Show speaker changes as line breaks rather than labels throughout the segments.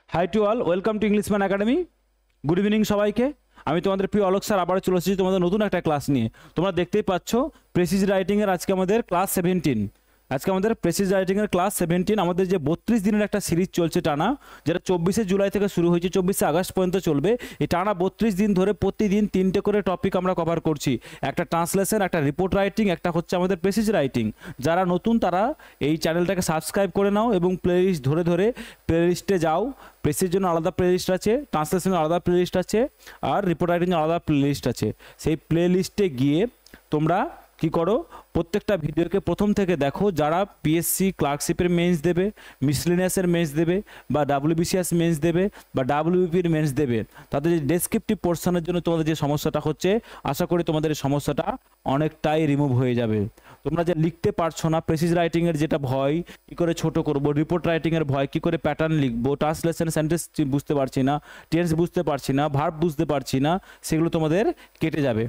High to all, welcome to Englishman Academy. Good evening সবাইকে। আমি তোমাদের প্রিয় অলোক স্যার আবার চলে এসেছি তোমাদের নতুন একটা ক্লাস নিয়ে। তোমরা দেখতেই পাচ্ছ প্রেসিজ রাইটিংয়ের আজকে আমাদের ক্লাস 17। আজকে আমাদের প্রেসিজ রাইটিংয়ের ক্লাস 17। আমাদের যে 32 দিনের একটা সিরিজ চলছে টানা, যেটা 24শে জুলাই থেকে শুরু হয়েছে 24শে আগস্ট পর্যন্ত চলবে। এই টানা 32 দিন ধরে প্রতিদিন 3টে করে টপিক আমরা কভার করছি। একটা ট্রান্সলেশন, একটা রিপোর্ট রাইটিং, একটা হচ্ছে আমাদের প্রেসিজ রাইটিং। যারা নতুন তারা এই চ্যানেলটাকে সাবস্ক্রাইব করে নাও এবং প্লেলিস্ট ধরে ধরে প্লেলিস্টে যাও। প্রেসের জন্য আলাদা প্লেলিস্ট আছে, ট্রান্সলেশনের আলাদা প্লেলিস্ট আছে, আর রিপোর্ট রাইটিংয়ের আলাদা প্লেলিস্ট আছে। সেই প্লেলিস্টে গিয়ে তোমরা কি করো, প্রত্যেকটা ভিডিওকে প্রথম থেকে দেখো। যারা পিএসসি ক্লার্কশিপের মেন্স দেবে, মিসলিনিয়াসের মেন্স দেবে, বা ডাব্লিউবিসিএস মেন্স দেবে, বা ডাব্লিউবিপির মেন্স দেবে, তাদের যে ডেসক্রিপটিভ পোর্শনের জন্য তোমাদের যে সমস্যাটা হচ্ছে, আশা করি তোমাদের এই সমস্যাটা অনেকটাই রিমুভ হয়ে যাবে। তোমরা যে লিখতে পারছো না, প্রেসিজ রাইটিংয়ের যেটা ভয়, কী করে ছোট করব, রিপোর্ট রাইটিংয়ের ভয়, কী করে প্যাটার্ন লিখবো, ট্রান্সলেশন সেন্টেন্স বুঝতে পারছি না, টেন্স বুঝতে পারছি না, ভার্ব বুঝতে পারছি না, সেগুলো তোমাদের কেটে যাবে।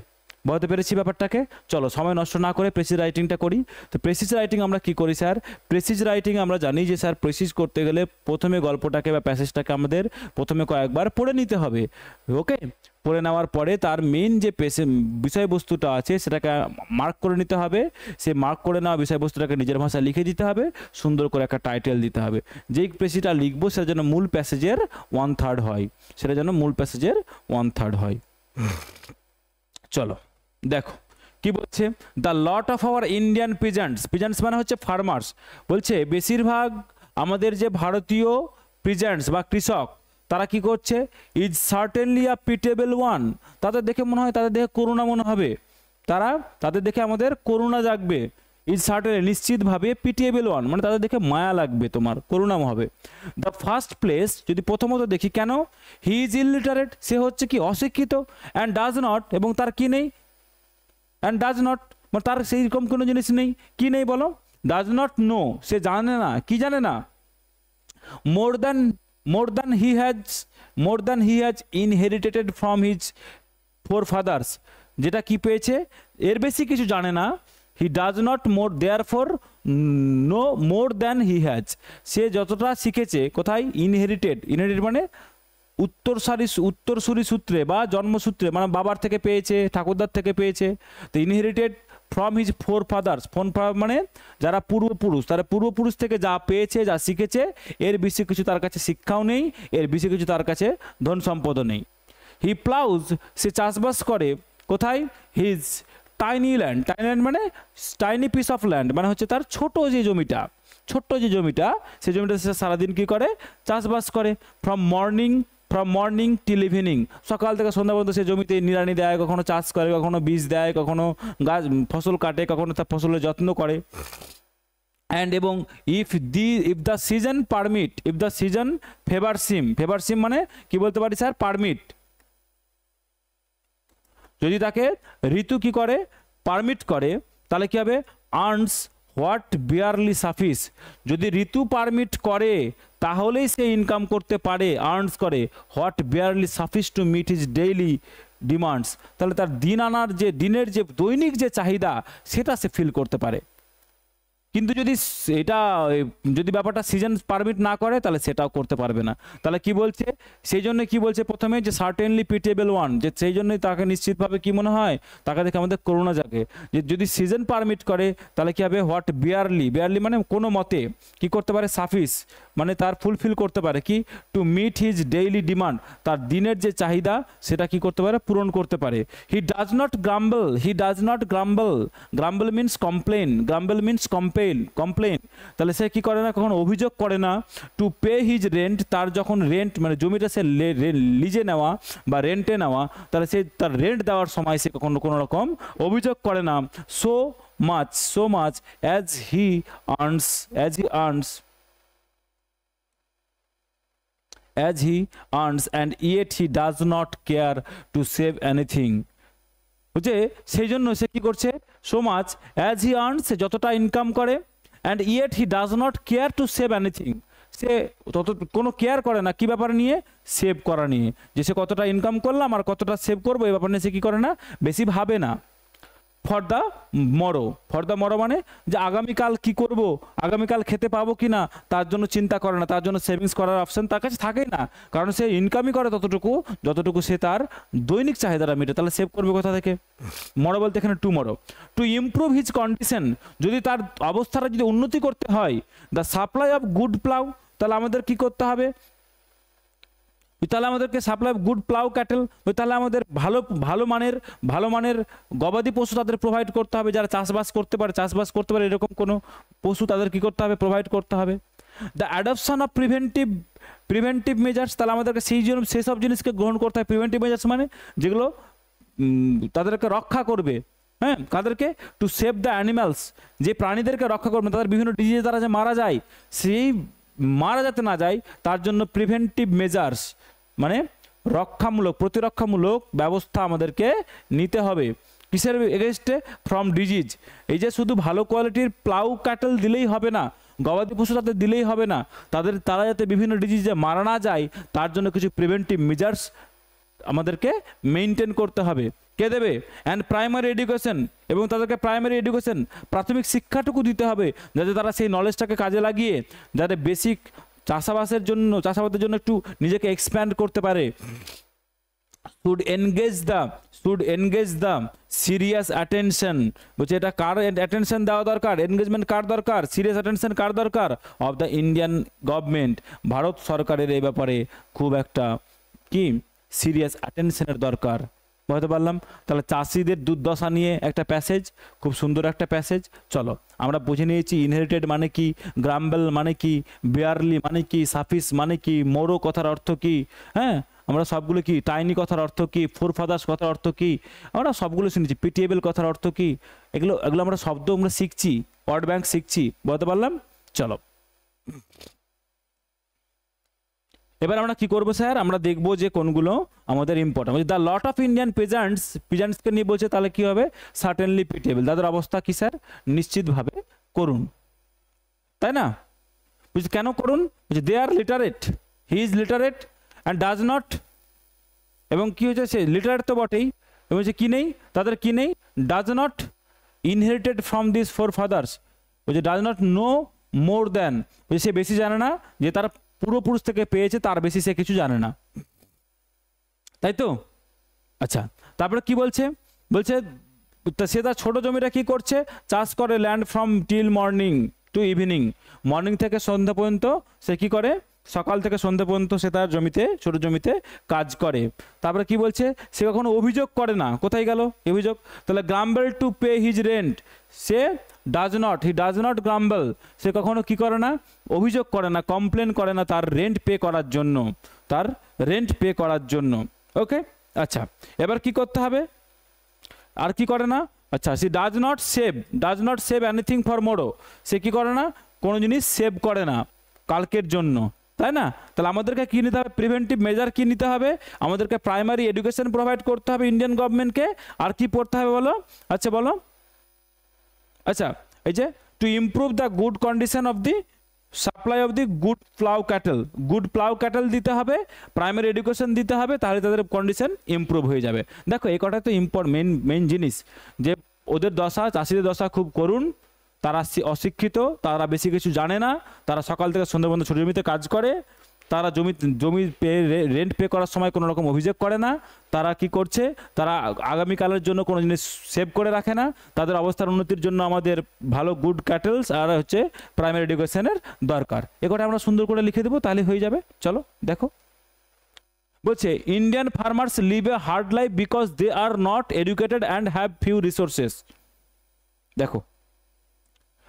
বুঝতে পেরেছি ব্যাপারটাকে? চলো সময় নষ্ট না করে প্রেসিজ রাইটিংটা করি। তো প্রেসিজ রাইটিং আমরা কি করি স্যার? প্রেসিজ রাইটিং আমরা জানি যে স্যার প্রেসিজ করতে গেলে প্রথমে গল্পটাকে বা প্যাসেজটাকে আমাদের প্রথমে কয়েকবার পড়ে নিতে হবে। ওকে, পড়ে নেওয়ার পরে তার মেইন যে বিষয়বস্তুটা আছে সেটাকে মার্ক করে নিতে হবে। সেই মার্ক করে নেওয়া বিষয়বস্তুটাকে নিজের ভাষায় লিখে দিতে হবে, সুন্দর করে একটা টাইটেল দিতে হবে। যেই প্রেসিজটা লিখবো সেটা যেন মূল প্যাসেজের 1/3 হয়, সেটা যেন মূল প্যাসেজের 1/3 হয়। চলো দেখো কি বলছে। The lot of our Indian peasants, peasants মানে হচ্ছে ফার্মার্স, বলছে বেশিরভাগ আমাদের যে ভারতীয় পিজেন্টস বা কৃষক, তারা কি করছে, ইজ সার্টেনলি আ পিটেবল ওয়ান। তাদের দেখে মনে হয়, তাদের দেখে করুণা মনে হবে, তাদের দেখে আমাদের করুণা জাগবে। ইজ সার্টেনলি নিশ্চিতভাবে, পিটিএবল ওয়ান মানে তাদের দেখে মায়া লাগবে, তোমার করুণা হবে। দ্য ফার্স্ট প্লেস, যদি প্রথমত দেখি, কেন? হি ইজ ইলিটারেট, সে হচ্ছে কি অশিক্ষিত। অ্যান্ড ডাজ নট, এবং তার কি নেই? অ্যান্ড ডাজ নট মানে তার সেই রকম কোনো জিনিস নেই। কি নেই বলো? ডাজ নট নো, সে জানে না। কি জানে না? More than he has inherited from his forefathers, যেটা কি পেয়েছে এর বেশি কিছু জানে না। He does not more therefore no more than he has, সে যতটা শিখেছে কোথায়? ইনহেরিটেড মানে উত্তরসূরি সূত্রে বা জন্মসূত্রে, মানে বাবার থেকে পেয়েছে, ঠাকুরদার থেকে পেয়েছে। তো inherited from his four father's, মানে যারা পূর্বপুরুষ, তারা পূর্বপুরুষ থেকে যা পেয়েছে, যা শিখেছে, এর বেশি কিছু তার কাছে শিক্ষাও নেই, এর বেশি কিছু তার কাছে ধন সম্পদও নেই। হি প্লাউজ, সে চাষবাস করে কোথায়? হিজ টাইনি ল্যান্ড মানে টাইনি পিস অফ ল্যান্ড, মানে হচ্ছে তার ছোট্ট যে জমিটা, সেই জমিটা সে সারাদিন কি করে? চাষবাস করে। ফ্রম মর্নিং টিল ইভিনিং, সকাল থেকে সন্ধ্যা পর্যন্ত সে জমিতে নিড়ানি দেয়, কখনো চাষ করে, কখনো বীজ দেয়, কখনো ফসল কাটে, কখনো তার ফসলের যত্ন করে। অ্যান্ড এবং if the season permit, if the season favours him মানে কি বলতে পারি স্যার? পারমিট। যদি তাকে ঋতু কি করে? পারমিট করে, তাহলে কি হবে? আর্নস হোয়াট বিয়ারলি সাফিস, যদি ঋতু পারমিট করে তাহলেই সে ইনকাম করতে পারে, আর্নস করে what barely suffice to meet his daily demands, তাহলে তার দিনের যে দৈনিক যে চাহিদা সেটা সে ফিল করতে পারে। কিন্তু যদি ব্যাপারটা সিজন পারমিট না করে তাহলে সেটাও করতে পারবে না। তাহলে কি বলছে? সেই জন্য কি বলছে প্রথমে, যে সার্টেনলি পিটেবল ওয়ান, যে সেই জন্যই তাকে নিশ্চিতভাবে কি মনে হয়? তাকে দেখে আমাদের করুণা জাগে। যে যদি সিজন পারমিট করে তাহলে কি হবে? হোয়াট বিয়ারলি মানে কোনো মতে কি করতে পারে? সাফিস মানে তার ফুলফিল করতে পারে, কি? To meet his daily demand, তার দিনের যে চাহিদা সেটা কি করতে পারে? পূরণ করতে পারে। হি ডাজ নট গ্রাম্বল মিনস কমপ্লেন, তাহলে সে কি করে না? কখনো অভিযোগ করে না। টু পে হিজ রেন্ট, তার যখন রেন্ট মানে জমিটা সে লিজে নেওয়া বা রেন্টে নেওয়া, তাহলে সে তার রেন্ট দেওয়ার সময় সে কখনো কোনো রকম অভিযোগ করে না। So much as he earns and yet he does not care to save anything, বুঝে? সেই জন্য সে কি করছে? so much as he earns, সে যতটা ইনকাম করে, and yet he does not care to save anything, সে কোনো কেয়ার করে না কি ব্যাপার নিয়ে? সেভ করা নিয়ে, যে সে কতটা ইনকাম করলাম আর কতটা সেভ করবো এই ব্যাপার নিয়ে সে কি করে না? বেশি ভাবে না। For the morrow, for the morrow মানে যে আগামীকাল কি করব, আগামীকাল খেতে পাবো কি না তার জন্য চিন্তা করে না, তার জন্য সেভিংস করার অপশন তার কাছে থাকেই না, কারণ সে ইনকামই করে ততটুকু যতটুকু সে তার দৈনিক চাহিদাটা মেটে, তাহলে সেভ করবে কোথা থেকে? মরো বলতে এখানে tomorrow. To improve his condition, যদি তার অবস্থাটা যদি উন্নতি করতে হয়, the supply of good plough, তাহলে আমাদের কি করতে হবে? তাহলে আমাদেরকে supply of good plough cattle, তাহলে আমাদের ভালো মানের গবাদি পশু তাদের প্রোভাইড করতে হবে, যারা চাষবাস করতে পারে এরকম কোনো পশু তাদের কি করতে হবে? প্রোভাইড করতে হবে। The adoption of preventive measures, তাহলে আমাদেরকে সেই সব জিনিসকে গ্রহণ করতে হয়। প্রিভেন্টিভ মেজার্স মানে যেগুলো তাদেরকে রক্ষা করবে, হ্যাঁ, কাদেরকে? টু সেভ দ্য অ্যানিমালস, যে প্রাণীদেরকে রক্ষা করবে, তাদের বিভিন্ন ডিজিজে তারা যে মারা যায়, সেই মারা যাতে না যায় তার জন্য প্রিভেন্টিভ মেজার্স মানে প্রতিরক্ষামূলক ব্যবস্থা আমাদেরকে নিতে হবে। কিসের এগেনস্টে? From disease. এই যে শুধু ভালো কোয়ালিটির প্লাউ ক্যাটেল দিলেই হবে না, গবাদি পশু তাদের দিলেই হবে না, তারা যাতে বিভিন্ন ডিজিজে মারা না যায় তার জন্য কিছু প্রিভেন্টিভ মেজার্স আমাদেরকে মেনটেন করতে হবে। কে দেবে? অ্যান্ড প্রাইমারি এডুকেশন, এবং তাদেরকে প্রাইমারি এডুকেশন প্রাথমিক শিক্ষাটুকু দিতে হবে, যাতে তারা সেই নলেজটাকে কাজে লাগিয়ে যাতে বেসিক চাষাবাদের জন্য একটু নিজেকে এক্সপ্যান্ড করতে পারে। Should engage the serious attention, বলছে এটা কার অ্যাটেনশন দেওয়া দরকার? এনগেজমেন্ট কার দরকার? সিরিয়াস অ্যাটেনশন কার দরকার? Of the Indian government, Bharat সরকারের এই ব্যাপারে খুব একটা কি সিরিয়াস অ্যাটেনশনের দরকার। বুঝতে পারলাম? তাহলে চাষিদের দুর্দশা নিয়ে একটা প্যাসেজ, খুব সুন্দর একটা প্যাসেজ। চলো আমরা বুঝে নিয়েছি ইনহেরিটেড মানে কি, গ্রাম্বেল মানে কি, বেয়ারলি মানে কি, সাফিস মানে কি, মোরো কথার অর্থ কি, হ্যাঁ আমরা সবগুলো কি, টাইনি কথার অর্থ কি, ফোরফাদার্স কথার অর্থ কি, আমরা সবগুলো শুনেছি। পিটিএবল কথার অর্থ কি, এগুলো আমরা শব্দ আমরা শিখছি, ওয়ার্ড ব্যাংক শিখছি। বুঝতে পারলাম? চলো এবার আমরা কি করবো স্যার? আমরা দেখবো যে কোনগুলো আমাদের important. The lot of Indian পিজেন্টসকে নিয়ে বলছে, তাহলে কি হবে? সার্টেনলি পিটিএবল, তাদের অবস্থা কি স্যার? নিশ্চিতভাবে করুন, তাই না? বুঝছি কেন করুন? They are literate, he is literate and does not, এবং কি হয়েছে? সে লিটারেট তো বটেই, এবং কি নেই তাদের? কি নেই? Does not inherited from this forefathers, বলছে does not know more than, সে বেশি জানে না, যে তার পূর্বপুরুষ থেকে পেয়েছে তার বেশি সে কিছু জানে না, তাই তো? আচ্ছা, তারপরে কি বলছে? বলছে সে তার ছোট জমিটা কি করছে? চাষ করে, land from till morning to evening, morning থেকে সন্ধ্যা পর্যন্ত সে কি করে? সকাল থেকে সন্ধ্যা পর্যন্ত সে তার জমিতে, ছোট জমিতে কাজ করে। তারপরে কি বলছে? সে কখনো অভিযোগ করে না। কোথায় গেল অভিযোগ? তাহলে grumble to pay his rent, সে হি ডাজ নট গ্রাম্বল, সে কখনো কি করে না? অভিযোগ করে না, কমপ্লেন করে না তার রেন্ট পে করার জন্য, ওকে। আচ্ছা, এবার কি করতে হবে? আর কি করে না? আচ্ছা, সে does not save anything for morrow, সে কি করে না? কোনো জিনিস সেভ করে না কালকের জন্য, তাই না? তাহলে আমাদেরকে কি নিতে হবে? প্রিভেন্টিভ মেজার কি নিতে হবে? আমাদেরকে প্রাইমারি এডুকেশন প্রোভাইড করতে হবে ইন্ডিয়ান গভর্নমেন্টকে। আর কি পড়তে হবে বলো? আচ্ছা বলো। আচ্ছা, এই যে to improve the good condition of the supply of the good plough cattle দিতে হবে, প্রাইমারি এডুকেশন দিতে হবে, তাহলে তাদের কন্ডিশন ইমপ্রুভ হয়ে যাবে। দেখো এই কটা তো মেন জিনিস, যে ওদের দশা, চাষিদের দশা খুব করুণ, তারা অশিক্ষিত, তারা বেশি কিছু জানে না, তারা সকাল থেকে সন্ধ্যা পর্যন্ত ছোট জমিতে কাজ করে, তারা জমি রেন্ট পে করার সময় কোনো রকম অভিযোগ করে না, তারা কি করছে? তারা আগামীকালের জন্য কোনো জিনিস সেভ করে রাখে না। তাদের অবস্থার উন্নতির জন্য আমাদের ভালো গুড ক্যাটেলস আর হচ্ছে প্রাইমারি এডুকেশনের দরকার। এগুলো আমরা সুন্দর করে লিখে দেবো, তাহলে হয়ে যাবে। চলো দেখো, বলছে Indian farmers live a hard life because they are not educated and have few resources. দেখো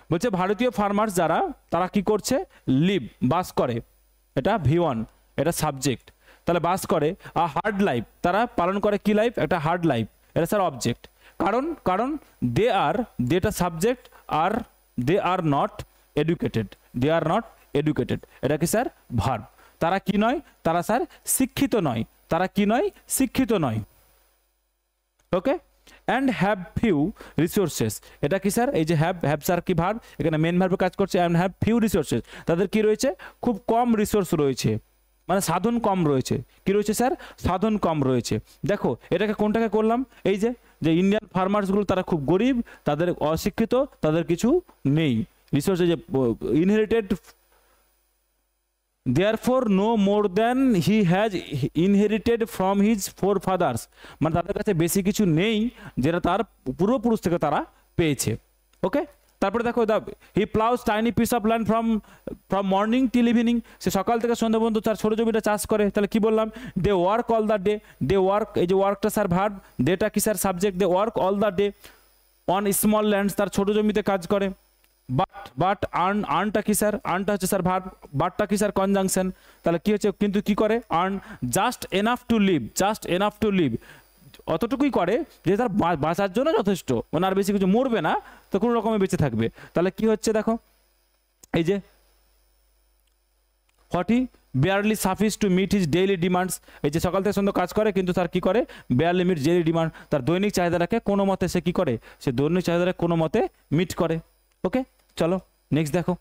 বলছে ভারতীয় ফার্মার্স যারা, তারা কি করছে? বাস করে, এটা V1, এটা সাবজেক্ট, তাহলে বাস করে। আর হার্ড লাইফ, তারা পালন করে কি লাইফ? একটা হার্ড লাইফ, এটা স্যার অবজেক্ট। কারণ দেটা সাবজেক্ট, আর দে আর নট এডুকেটেড, এটা কি স্যার? ভার্ব। তারা কি নয়? তারা স্যার শিক্ষিত নয়। তারা কি নয়? শিক্ষিত নয়, ওকে। অ্যান্ড হ্যাভ ফিউ রিসোর্সেস, এটা কি স্যার? এই যে হ্যাভ স্যার কি ভার্ব, এখানে মেন ভার্বে কাজ করছে। অ্যান্ড হ্যাভ ফিউ রিসোর্সেস, তাদের কি রয়েছে? খুব কম রিসোর্স রয়েছে, মানে সাধন কম রয়েছে। কি রয়েছে স্যার? সাধন কম রয়েছে। দেখো এটাকে কোনটাকে করলাম? এই যে যে ইন্ডিয়ান ফার্মার্সগুলো তারা খুব গরিব, তাদের অশিক্ষিত, তাদের কিছু নেই রিসোর্সে, যে inherited therefore no more than he has inherited from his forefathers, মানে তাদের কাছে বেশি কিছু নেই যেটা তার পূর্বপুরুষ থেকে তারা পেয়েছে। ওকে, তারপরে দেখো he plows tiny piece of land from morning till evening, সে সকাল থেকে সন্ধ্যা পর্যন্ত তার ছোট জমিটা চাষ করে। তাহলে কি বললাম, they work all the day, they work, এই যে ওয়ার্কটা স্যার ভার্ব, ডেটা কি sir subject, they work all the day on small lands, তার ছোট জমিতে কাজ করে। বাট আর্নটা কি স্যার, আর্নটা হচ্ছে স্যার ভার্ব, বাটটা কি স্যার কনজাংশন। তাহলে কি হচ্ছে, কিন্তু কি করে, earn just enough to live, just enough to live, অতটুকুই করে যে তার বাঁচার জন্য যথেষ্ট, মানে আর বেশি কিছু, মরবে না তো কোনো রকমে বেঁচে থাকবে। তাহলে কি হচ্ছে দেখো, এই যে what he barely suffices to meet his daily demands, এই যে সকাল থেকে সন্ধ্যা কাজ করে কিন্তু তার কি করে, বেয়ারলি মিট ডেইলি ডিমান্ড, তার দৈনিক চাহিদাটাকে কোনো মতে সে কি করে, সে দৈনিক চাহিদাটাকে কোনো মতে মিট করে। ওকে, চলো নেক্সট দেখো,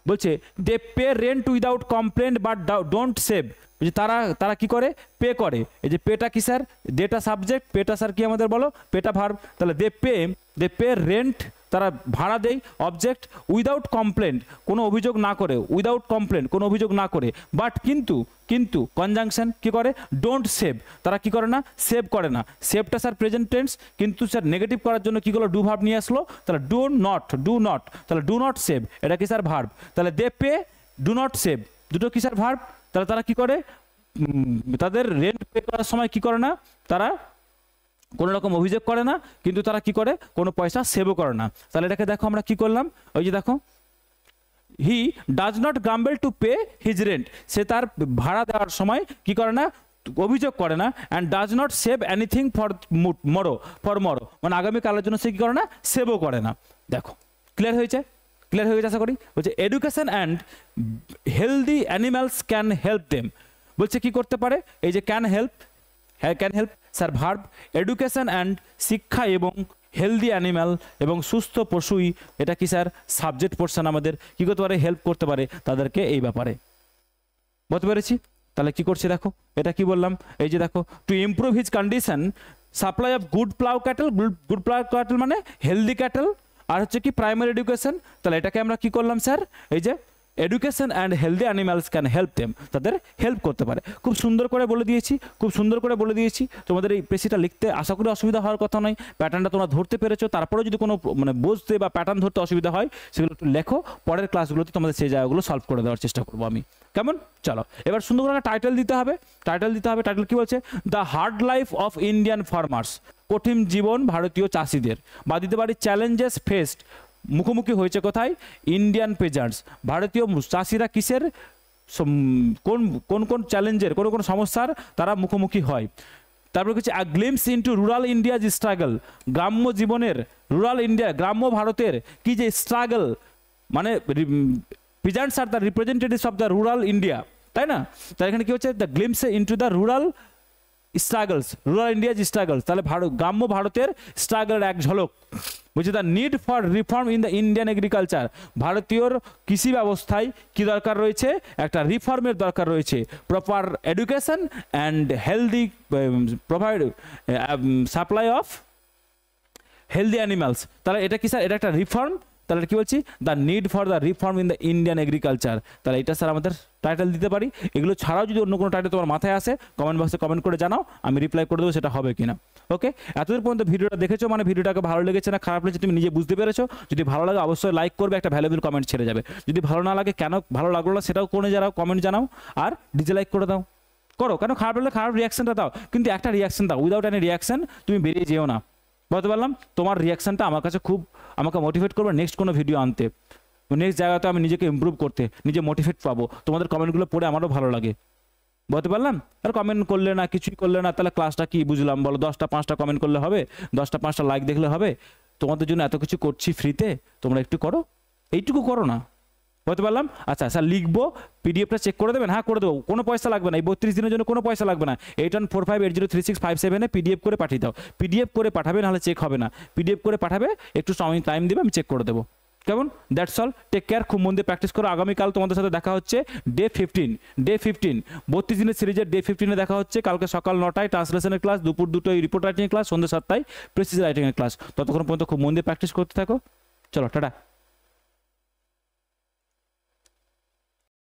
বলছে they pay rent without complaint but don't save, যে তারা কি করে, পে করে। এই যে পেটা কি স্যার, ডেটা সাবজেক্ট, পেটা স্যার কি আমাদের বলো, পেটা ভার্ব। তাহলে দে পে রেন্ট, তারা ভাড়া দেয়, অবজেক্ট, উইদাউট কমপ্লেন্ট, কোনো অভিযোগ না করে, উইদাউট কমপ্লেন্ট কোনো অভিযোগ না করে, বাট কিন্তু কনজাংশন কি করে, ডোন্ট সেভ, তারা কি করে না, সেভ করে না। সেভটা স্যার প্রেজেন্ট টেন্স, কিন্তু স্যার নেগেটিভ করার জন্য কি করলো, ডু ভার্ব নিয়ে আসলো। তাহলে ডু নট, তাহলে ডু নট সেভ, এটা কি স্যার ভার্ব। তাহলে they pay, do not save, দুটো কি স্যার ভার্ব। তাহলে তারা কি করে, তাদের রেন্ট পে করার সময় কি করে না, তারা কোনো রকম অভিযোগ করে না, কিন্তু তারা কি করে, কোনো পয়সা সেভও করে না। তাহলে এটাকে দেখো আমরা কি করলাম, ওই যে দেখো he does not grumble to pay his rent, সে তার ভাড়া দেওয়ার সময় কি করে না, অভিযোগ করে না। And does not save anything for morrow, মানে আগামীকালের জন্য সে কি করে না, সেভও করে না। দেখো ক্লিয়ার হয়ে গেছে আশা করি। বলছে education and healthy animals can help them, বলছে কি করতে পারে, এই যে ক্যান হেল্প, হ্যাঁ can help sir verb, education and শিক্ষা এবং হেলদি অ্যানিম্যাল এবং সুস্থ পশুই, এটা কি স্যার সাবজেক্ট পোর্শন, আমাদের কি করতে পারে, হেল্প করতে পারে তাদেরকে এই ব্যাপারে, বলতে পেরেছি। তাহলে কি করছে দেখো, এটা কি বললাম, এই যে দেখো to improve his condition supply of good plough cattle মানে হেলদি ক্যাটেল, আর হচ্ছে কি প্রাইমারি এডুকেশন। তাহলে এটাকে আমরা কি করলাম স্যার, এই যে education and healthy animals can help them, তাদের হেল্প করতে পারে। খুব সুন্দর করে বলে দিয়েছি, তোমাদের এই পেশিটা লিখতে আশা করি অসুবিধা হওয়ার কথা নয়। প্যাটার্নটা তোমরা ধরতে পেরেছো, তারপরেও যদি কোনো মানে বুঝতে বা প্যাটার্ন ধরতে অসুবিধা হয় সেগুলো একটু লেখো, পরের ক্লাসগুলোতে তোমাদের সেই জায়গাগুলো সলভ করে দেওয়ার চেষ্টা করবো আমি, কেমন। চলো এবার সুন্দর করে টাইটেল দিতে হবে, টাইটেল কি বলছে, the hard life of Indian farmers, কঠিন জীবন ভারতীয় চাষিদের, বা দিতে পারি চ্যালেঞ্জেস ফেসড, মুখোমুখি হয়েছে কোথায়, ইন্ডিয়ান পেজান্টস, ভারতীয় চাষিরা কিসের, কোন চ্যালেঞ্জের, কোন সমস্যার তারা মুখোমুখি হয়। তারপর হচ্ছে আ glimpse into rural India's struggle, গ্রাম্য জীবনের, রুরাল ইন্ডিয়া গ্রাম্য ভারতের কি যে স্ট্রাগল, মানে peasants are the representatives of the rural India, তাই না। তাই এখানে কি হচ্ছে, the glimpse into the rural India's struggles, তাহলে গ্রাম্য ভারতের স্ট্রাগলের এক ঝলক। বলছে the need for reform in the Indian agriculture, ভারতীয় কৃষি ব্যবস্থায় কি দরকার রয়েছে, একটা রিফর্মের দরকার রয়েছে। Proper education and healthy provide supply of healthy animals, তাহলে এটা কি স্যার, এটা একটা রিফর্ম। তাহলে কি বলছি, the need for the reform in the Indian agriculture, তাহলে এটা স্যার আমাদের টাইটেল দিতে পারি। এগুলো ছাড়াও যদি অন্য কোনো টাইটেল তোমার মাথায় আসে কমেন্ট বক্সে কমেন্ট করে জানাও, আমি রিপ্লাই করে দেবো সেটা হবে কিনা। ওকে, এতদূর পর্যন্ত ভিডিওটা দেখেছো মানে ভিডিওটাকে ভালো লেগেছে না খারাপ লেগেছে তুমি নিজে বুঝতে পেরেছো। যদি ভালো লাগে অবশ্যই লাইক করবে, একটা ভ্যালুয়েবল কমেন্ট ছেড়ে যাবে। যদি ভালো না লাগে, কেন ভালো লাগলো না সেটাও করে যাও, কমেন্ট জানাও, আর ডিসলাইক করে দাও, কেন খারাপ লাগলে খারাপ রিয়াকশনটা দাও, কিন্তু একটা রিয়াকশন দাও, উইদাউট এনি রিয়াকশন তুমি বেরিয়ে যেও না। বলতে পারলাম তোমার রিয়াকশনটা আমার কাছে আমাকে মোটিভেট করবে নেক্সট কোনো ভিডিও আনতে, নেক্সট জায়গাতে আমি নিজেকে ইমপ্রুভ করতে, নিজে মোটিভেট পাবো। তোমাদের কমেন্টগুলো পড়ে আমারও ভালো লাগে, বলতে পারলাম। আর কমেন্ট করলে না, কিছুই করলে না, তাহলে ক্লাসটা কি বুঝলাম বলো। 10টা 5টা কমেন্ট করলে হবে, 10টা 5টা লাইক দেখলে হবে? তোমাদের জন্য এত কিছু করছি ফ্রিতে, তোমরা একটু করো, এইটুকু করো না, বলতে পারলাম। আচ্ছা স্যার লিখবো, পিডিএফটা চেক করে দেবেন, হ্যাঁ করে দেবো, কোনো পয়সা লাগবে না, এই 32 দিনের জন্য কোনো পয়সা লাগবে না। 8145803657 পিডিএফ করে পাঠিয়ে দাও, পিডিএফ করে পাঠাবে, নাহলে চেক হবে না। পিডিএফ করে পাঠাবে, একটু টাইম দেবে, আমি চেক করে দেবো। কেমন? দ্যাটস অল, টেক কেয়ার, খুব মন দিয়ে প্র্যাকটিস করো। আগামীকাল তোমাদের সাথে দেখা হচ্ছে ডে 15 32 দিনের সিরিজের ডে 15 দেখা হচ্ছে। কালকে সকাল 9টায় ট্রান্সলেশনের ক্লাস, দুপুর 2টোয় রিপোর্ট রাইটিংয়ের ক্লাস, সন্ধ্যে 7টায় প্রেসিজ রাইটিংয়ের ক্লাস। ততক্ষণ পর্যন্ত খুব মন দিয়ে প্র্যাকটিস করতে থাকো। চলো টাটা।